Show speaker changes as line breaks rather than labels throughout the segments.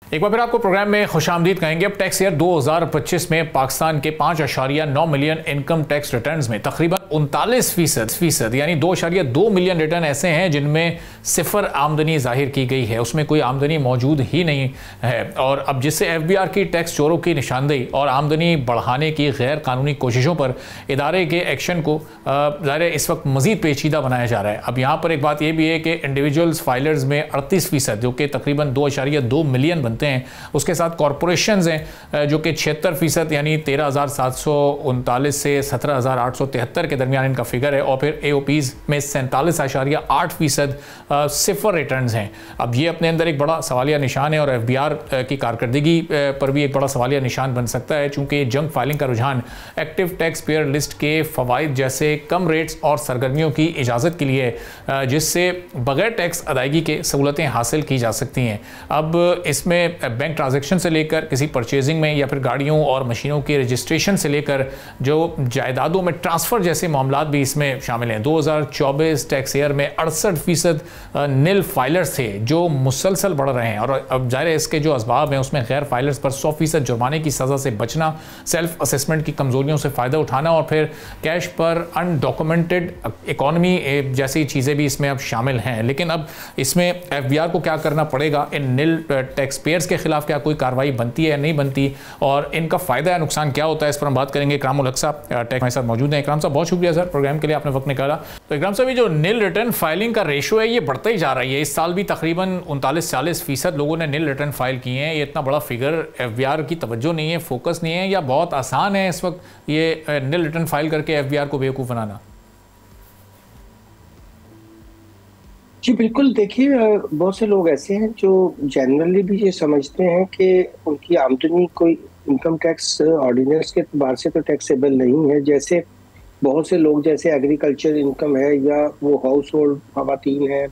एक बार फिर आपको प्रोग्राम में खुशामदीद कहेंगे। अब टैक्स ईयर 2025 में पाकिस्तान के 5.9 मिलियन इनकम टैक्स रिटर्न्स में तकरीबन 39% यानी 2.2 मिलियन रिटर्न ऐसे हैं जिनमें सिफर आमदनी जाहिर की गई है, उसमें कोई आमदनी मौजूद ही नहीं है। और अब जिससे FBR की टैक्स चोरों की निशानदेही और आमदनी बढ़ाने की गैर कानूनी कोशिशों पर इदारे के एक्शन को ज़ाहिर इस वक्त मज़ीद पेचीदा बनाया जा रहा है। अब यहाँ पर एक बात यह भी है कि इंडिविजुअल्स फाइलर्स में 38% जो कि तकरीबन 2.2 मिलियन बनते हैं, उसके साथ कॉरपोरेशंस हैं जो कि 76% यानी 13,739 से 17,873 के दरमियान इनका फिगर है। और फिर AOPs में 47.8% सिफर रिटर्न्स हैं। अब ये अपने अंदर एक बड़ा सवालिया निशान है और FBR की कारकर्दगी पर भी एक बड़ा सवालिया निशान बन सकता है, चूँकि जंक फाइलिंग का रुझान एक्टिव टैक्स पेयर लिस्ट के फ़वाइद जैसे कम रेट्स और सरगर्मियों की इजाज़त के लिए जिससे बगैर टैक्स अदायगी के सहूलतें हासिल की जा सकती हैं। अब इसमें बैंक ट्रांजैक्शन से लेकर किसी परचेजिंग में या फिर गाड़ियों और मशीनों के रजिस्ट्रेशन से लेकर जो जायदादों में ट्रांसफ़र जैसे मामलात भी इसमें शामिल हैं। 2024 टैक्स ईयर में 68% नील फाइलर्स थे जो मुसलसल बढ़ रहे हैं। और अब जाहिर है इसके जो असबाब हैं उसमें गैर फाइलर्स पर 100% जुर्माने की सज़ा से बचना, सेल्फ असेसमेंट की कमज़ोरियों से फ़ायदा उठाना और फिर कैश पर अनडॉक्यूमेंटेड इकॉनमी जैसी चीज़ें भी इसमें अब शामिल हैं। लेकिन अब इसमें FBR को क्या करना पड़ेगा, इन नील टैक्स पेयर्स के खिलाफ क्या कोई कार्रवाई बनती है या नहीं बनती और इनका फ़ायदा या नुकसान क्या होता है, इस पर हम बात करेंगे। इकरामुल हक साहब टैक्स हमारे साथ मौजूद हैं। इकराम साहब बहुत शुक्रिया सर प्रोग्राम के लिए, आपने वक्त निकाला। तो इकराम साहब, ये जो नील रिटर्न फाइलिंग का रेशो है ये बढ़ता ही जा रही है। इस साल भी तकरीबन 39-40% लोगों ने नील रिटर्न फाइल किए हैं। ये इतना बड़ा फिगर FBR की तवज्जो नहीं है, फोकस नहीं है, या बहुत आसान है इस वक्त ये नील रिटर्न फाइल करके FBR को बेवकूफ़ बनाना?
जी बिल्कुल, देखिए बहुत से लोग ऐसे हैं जो जनरली भी ये समझते हैं कि उनकी आमदनी कोई इनकम टैक्स ऑर्डिनेंस के एतबार से तो टैक्सेबल नहीं है। जैसे बहुत से लोग जैसे एग्रीकल्चर इनकम है या वो हाउस होल्ड खवातीन है,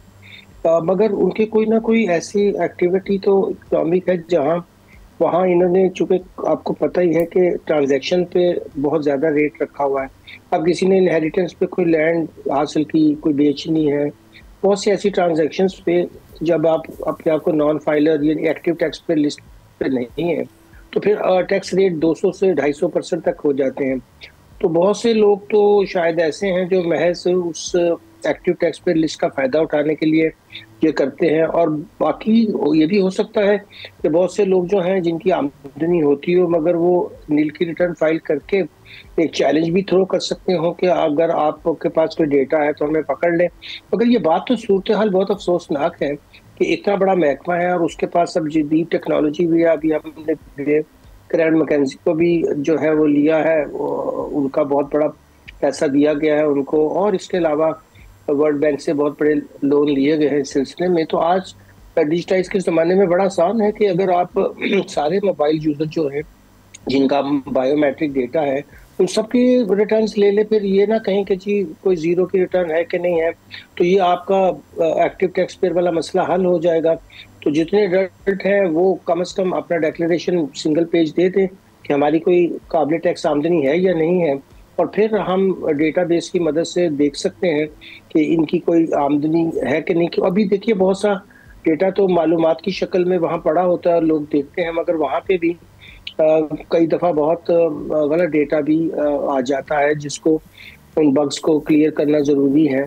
मगर उनकी कोई ना कोई ऐसी एक्टिविटी तो इकोनॉमिक है जहाँ वहाँ इन्होंने, चूँकि आपको पता ही है कि ट्रांजैक्शन पे बहुत ज़्यादा रेट रखा हुआ है। अब किसी ने इनहेरिटेंस पे कोई लैंड हासिल की, कोई बेचनी है, बहुत सी ऐसी ट्रांजैक्शंस पे जब आप अपने आप को नॉन फाइलर या एक्टिव टैक्स पे लिस्ट पे नहीं है तो फिर टैक्स रेट 200 से 250% तक हो जाते हैं। तो बहुत से लोग तो शायद ऐसे हैं जो महज उस एक्टिव टैक्स पे लिस्ट का फ़ायदा उठाने के लिए ये करते हैं। और बाकी ये भी हो सकता है कि बहुत से लोग जो हैं जिनकी आमदनी होती हो मगर वो नील की रिटर्न फाइल करके एक चैलेंज भी थ्रो कर सकते हो कि अगर आपके पास कोई डेटा है तो हमें पकड़ लें। मगर ये बात तो सूरत हाल बहुत अफसोसनाक है कि इतना बड़ा महकमा है और उसके पास अब जदीद टेक्नोलॉजी भी है। अभी हमने क्रैन मैकेंजी को भी जो है वो लिया है, उनका बहुत बड़ा पैसा दिया गया है उनको, और इसके अलावा वर्ल्ड बैंक से बहुत बड़े लोन लिए गए हैं इस सिलसिले में। तो आज डिजिटाइज के ज़माने में बड़ा आसान है कि अगर आप सारे मोबाइल यूज़र जो हैं जिनका बायोमेट्रिक डेटा है उन सबके रिटर्न्स ले ले, फिर ये ना कहें कि जी कोई ज़ीरो की रिटर्न है कि नहीं है, तो ये आपका एक्टिव टैक्स पेयर वाला मसला हल हो जाएगा। तो जितने एडल्ट हैं वो कम से कम अपना डिक्लेरेशन सिंगल पेज दे दें कि हमारी कोई काबिल टैक्स आमदनी है या नहीं है, और फिर हम डेटाबेस की मदद से देख सकते हैं कि इनकी कोई आमदनी है कि नहीं। अभी देखिए बहुत सा डेटा तो मालूमात की शक्ल में वहाँ पड़ा होता है, लोग देखते हैं, मगर वहाँ पे भी कई दफ़ा बहुत गलत डेटा भी आ जाता है जिसको, उन बग्स को क्लियर करना ज़रूरी है।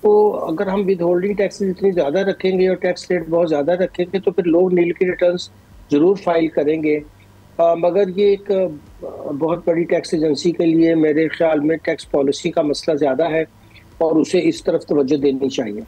तो अगर हम विद होल्डिंग टैक्सेस इतनी ज़्यादा रखेंगे और टैक्स रेट बहुत ज़्यादा रखेंगे तो फिर लोग नील की रिटर्न्स ज़रूर फाइल करेंगे। मगर ये एक बहुत बड़ी टैक्स एजेंसी के लिए मेरे ख्याल में टैक्स पॉलिसी का मसला ज़्यादा है और उसे इस तरफ तवज्जो देनी चाहिए।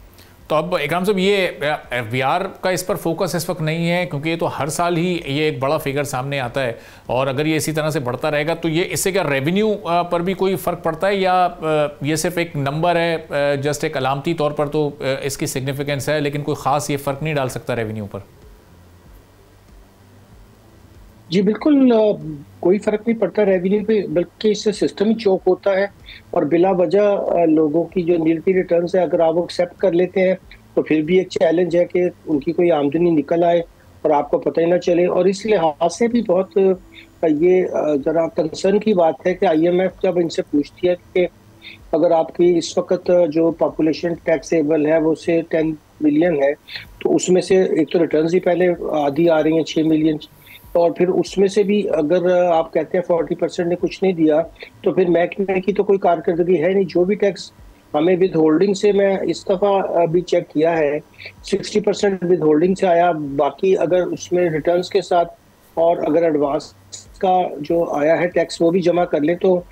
तो अब इकराम साहब, ये FBR का इस पर फोकस इस वक्त नहीं है क्योंकि ये तो हर साल ही ये एक बड़ा फिगर सामने आता है, और अगर ये इसी तरह से बढ़ता रहेगा तो ये इससे क्या रेवेन्यू पर भी कोई फ़र्क पड़ता है, या ये सिर्फ एक नंबर है, जस्ट एक अलामती तौर पर तो इसकी सिग्निफिकेंस है लेकिन कोई ख़ास ये फ़र्क नहीं डाल सकता रेवेन्यू पर?
जी बिल्कुल, कोई फ़र्क नहीं पड़ता रेवेन्यू पे, बल्कि इससे सिस्टम ही चौक होता है। और बिला वजह लोगों की जो नील की रिटर्न्स है अगर आप एक्सेप्ट कर लेते हैं तो फिर भी एक चैलेंज है कि उनकी कोई आमदनी निकल आए और आपको पता ही ना चले। और इस लिहाज से भी बहुत ये ज़रा कंसर्न की बात है कि IMF जब इनसे पूछती है कि अगर आपकी इस वक्त जो पॉपुलेशन टैक्सेबल है वो से 10 मिलियन है, तो उसमें से एक तो रिटर्न्स ही पहले आधी आ रही हैं 6 मिलियन, और फिर उसमें से भी अगर आप कहते हैं 40% ने कुछ नहीं दिया, तो फिर महकमे की तो कोई कारकर्दगी है नहीं। जो भी टैक्स हमें विद होल्डिंग से, मैं इस दफ़ा भी चेक किया है, 60% विद होल्डिंग से आया। बाकी अगर उसमें रिटर्न्स के साथ और अगर एडवांस का जो आया है टैक्स वो भी जमा कर ले, तो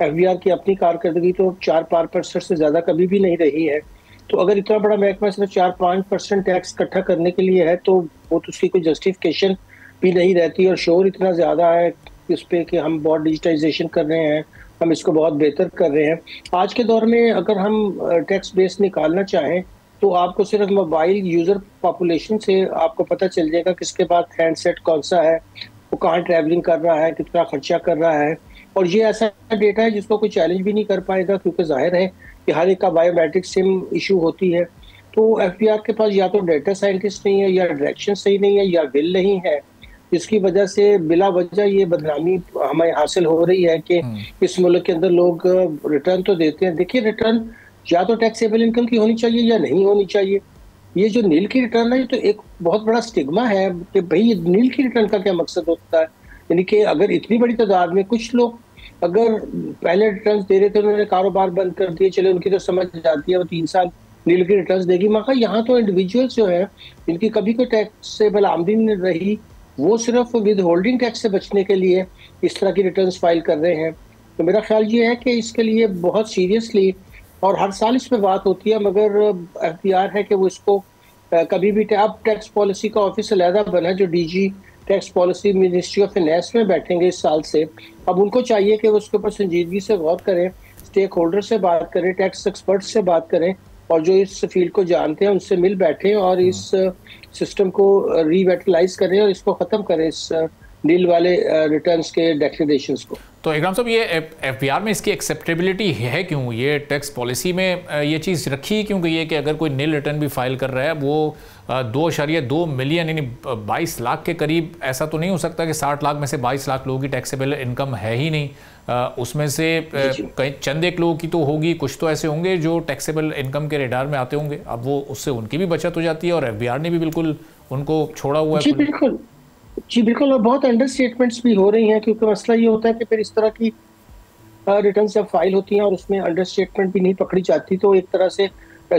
एफबीआर की अपनी कारकर्दगी तो 4-5% से ज़्यादा कभी भी नहीं रही है। तो अगर इतना बड़ा महकमा सिर्फ 4-5% टैक्स इकट्ठा करने के लिए है, तो वो तो उसकी कोई जस्टिफिकेशन भी नहीं रहती। और शोर इतना ज़्यादा है इस पे कि हम बहुत डिजिटाइजेशन कर रहे हैं, हम इसको बहुत बेहतर कर रहे हैं। आज के दौर में अगर हम टैक्स बेस निकालना चाहें तो आपको सिर्फ मोबाइल यूज़र पॉपुलेशन से आपको पता चल जाएगा किसके पास हैंडसेट कौन सा है, वो कहाँ ट्रैवलिंग कर रहा है, कितना खर्चा कर रहा है। और ये ऐसा डेटा है जिसको कोई चैलेंज भी नहीं कर पाएगा, क्योंकि जाहिर है कि हर एक का बायोमेट्रिक सिम इशू होती है। तो एफबीआर के पास या तो डेटा साइंटिस्ट नहीं है, या डायरेक्शन सही नहीं है, या बिल नहीं है, जिसकी वजह से बिला वजह ये बदनामी हमें हासिल हो रही है कि इस मुल्क के अंदर लोग रिटर्न तो देते हैं। देखिए, रिटर्न या तो टैक्सेबल इनकम की होनी चाहिए या नहीं होनी चाहिए। ये जो नील की रिटर्न है, ये तो एक बहुत बड़ा स्टिग्मा है कि भाई नील की रिटर्न का क्या मकसद होता है। यानी कि अगर इतनी बड़ी तादाद में कुछ लोग अगर पहले रिटर्न दे रहे थे, उन्होंने कारोबार बंद कर दिए, चले उनकी तो समझ जाती है, वो 3 साल नील की रिटर्न देगी। मगर यहाँ तो इंडिविजुअल्स जो है जिनकी कभी कोई टैक्सेबल आमदनी नहीं रही, वो सिर्फ विद होल्डिंग टैक्स से बचने के लिए इस तरह की रिटर्न्स फाइल कर रहे हैं। तो मेरा ख्याल ये है कि इसके लिए बहुत सीरियसली, और हर साल इस पे बात होती है, मगर एफबीआर है कि वो इसको कभी भी, अब टैक्स पॉलिसी का ऑफिस अलहदा बना, जो DG tax policy ministry of finance में बैठेंगे इस साल से। अब उनको चाहिए कि वो उसके ऊपर संजीदगी से गौर करें, स्टेक होल्डर से बात करें, टैक्स एक्सपर्ट से बात करें, और जो इस फील्ड को जानते हैं उनसे मिल बैठे और इस सिस्टम को रिवेटलाइज करें और इसको ख़त्म करें, इस नील वाले रिटर्न्स के डिक्लेरेशंस को।
तो इकराम साहब, ये एफबीआर में इसकी एक्सेप्टेबिलिटी है क्यों? ये टैक्स पॉलिसी में ये चीज़ रखी क्यों गई है कि अगर कोई नील रिटर्न भी फाइल कर रहा है वो 2.2 मिलियन यानी 22 लाख के करीब, ऐसा तो नहीं हो सकता कि 60 लाख में से 22 लाख लोगों की टैक्सेबल इनकम है ही नहीं। उसमें से कई चंद एक लोगों की तो होगी, कुछ तो ऐसे होंगे जो टैक्सेबल इनकम के रेडार में आते होंगे। अब वो उससे उनकी भी बचत हो जाती है और एफबीआर ने भी बिल्कुल उनको छोड़ा हुआ है।
जी बिल्कुल, और बहुत अंडर स्टेटमेंट्स भी हो रही हैं, क्योंकि मसला ये होता है कि फिर इस तरह की रिटर्न जब फाइल होती हैं और उसमें अंडर स्टेटमेंट भी नहीं पकड़ी जाती, तो एक तरह से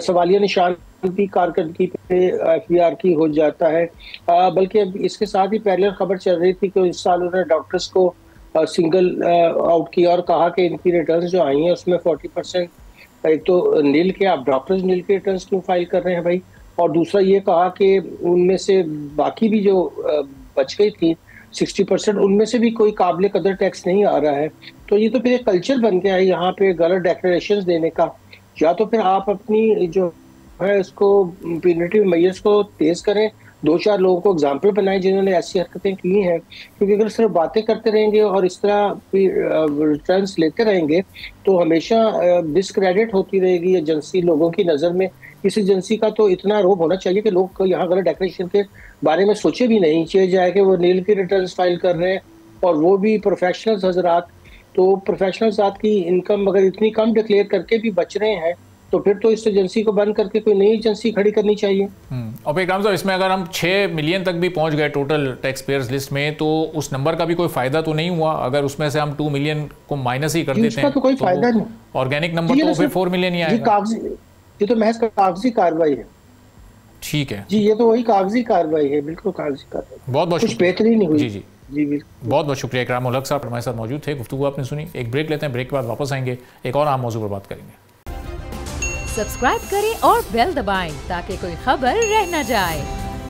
सवालिया निशान भी कारकर्दगी पे एफबीआर की हो जाता है। बल्कि अब इसके साथ ही पहले खबर चल रही थी कि इस साल उन्होंने डॉक्टर्स को सिंगल आउट किया और कहा कि इनकी रिटर्न जो आई हैं उसमें 40%, एक तो नील के, आप डॉक्टर्स नील के रिटर्न क्यों फाइल कर रहे हैं भाई, और दूसरा ये कहा कि उनमें से बाकी भी जो बच गई थी 60%, उनमें से भी कोई काबिल कदर टैक्स नहीं आ रहा है। तो ये तो फिर एक कल्चर बन गया है यहाँ पे गलत डेक्लेरेशंस देने का। या तो फिर आप अपनी जो है उसको पेनल्टी मेजर्स को तेज करें, 2-4 लोगों को एग्जाम्पल बनाएं जिन्होंने ऐसी हरकतें की हैं, क्योंकि अगर सिर्फ बातें करते रहेंगे और इस तरह रिटर्न्स लेते रहेंगे तो हमेशा डिस्क्रेडिट होती रहेगी एजेंसी लोगों की नज़र में। इस एजेंसी का तो इतना रोब होना चाहिए कि लोग यहाँ गलत डेक्लेरेशन के बारे में सोचे भी नहीं चाहिए जाए कि वो नील की रिटर्न्स फाइल कर रहे हैं, और वो भी प्रोफेशनल्स हजरात। तो प्रोफेशनल्स की इनकम अगर इतनी कम डिक्लेयर करके भी बच रहे हैं, तो फिर तो इस एजेंसी को बंद करके कोई नई एजेंसी खड़ी करनी चाहिए।
और इकराम साहब, इसमें अगर हम 6 मिलियन तक भी पहुंच गए टोटल टैक्स पेयर्स लिस्ट में, तो उस नंबर का भी कोई फायदा तो नहीं हुआ। अगर उसमें से हम 2 मिलियन को माइनस ही कर देते हैं
तो कोई फायदा नहीं,
ऑर्गेनिक नंबर तो फिर 4 मिलियन ही आएगा।
ये तो महज कागजी कार्रवाई है।
ठीक है
जी, ये तो वही कागजी कार्रवाई है, बिल्कुल कागजी कार्रवाई।
बहुत बहुत
कुछ बेहतरी नहीं हुई।
जी जी जी, बहुत बहुत शुक्रिया। इकराम उल हक साहब हमारे साथ मौजूद थे, गुफ्तगू आपने सुनी। एक ब्रेक लेते हैं, ब्रेक के बाद वापस आएंगे, एक और अहम मौजू पर बात करेंगे।
सब्सक्राइब करें और बेल दबाएं ताकि कोई खबर रह न जाए।